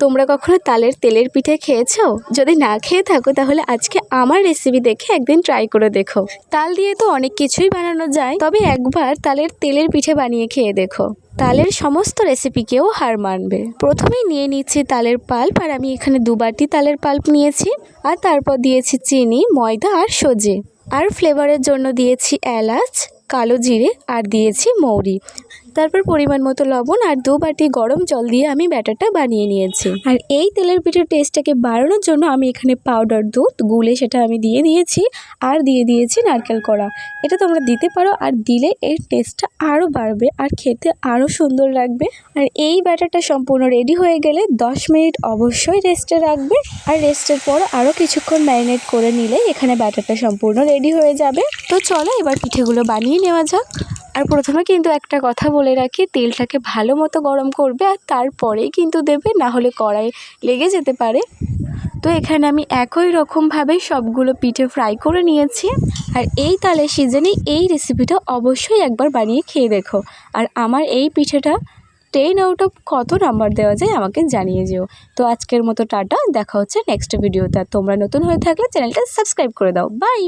তোমরা কখনো তালের তেলের পিঠে খেয়েছো? যদি না খেয়ে থাকো তাহলে আজকে আমার রেসিপি দেখে একদিন ট্রাই করে দেখো। তাল দিয়ে তো অনেক কিছুই বানানো যায়, তবে একবার তালের তেলের পিঠে বানিয়ে খেয়ে দেখো। তালের সমস্ত রেসিপিকেও হার মানবে। প্রথমেই নিয়ে নিচ্ছি তালের পাল্প, আর আমি এখানে 2 বাটি তালের পাল্প নিয়েছি। আর তারপর দিয়েছি চিনি, ময়দা আর সজে। আর ফ্লেভারের জন্য দিয়েছি এলাচ, কালো জিরে আর দিয়েছি মৌরি। তারপর পরিমাণ মতো লবণ আর 2 বাটি গরম জল দিয়ে আমি ব্যাটারটা বানিয়ে নিয়েছি। আর এই তেলের পিঠের টেস্টটাকে বাড়ানোর জন্য আমি এখানে পাউডার দুধ গুলে সেটা আমি দিয়ে দিয়েছি, আর দিয়ে দিয়েছি নারকেল কোড়া। এটা তোমরা দিতে পারো, আর দিলে এর টেস্টটা আরও বাড়বে আর খেতে আরও সুন্দর লাগবে। আর এই ব্যাটারটা সম্পূর্ণ রেডি হয়ে গেলে 10 মিনিট অবশ্যই রেস্টে রাখবে। আর রেস্টের পর আরও কিছুক্ষণ ম্যারিনেট করে নিলে এখানে ব্যাটারটা সম্পূর্ণ রেডি হয়ে যাবে। তো চলো এবার পিঠেগুলো বানিয়ে নেওয়া যাক। আর প্রথমে কিন্তু একটা কথা বলে রাখি, তেলটাকে ভালো মতো গরম করবে আর তারপরেই কিন্তু দেবে, না হলে কড়াই লেগে যেতে পারে। তো এখানে আমি একই রকমভাবে সবগুলো পিঠে ফ্রাই করে নিয়েছি। আর এই তালের সিজনে এই রেসিপিটা অবশ্যই একবার বানিয়ে খেয়ে দেখো। আর আমার এই পিঠেটা 10 আউট অফ কত নাম্বার দেওয়া যায় আমাকে জানিয়ে যেও। তো আজকের মতো টাটা, দেখা হচ্ছে নেক্সট ভিডিওতে। আর তোমরা নতুন হয়ে থাকলে চ্যানেলটা সাবস্ক্রাইব করে দাও। বাই।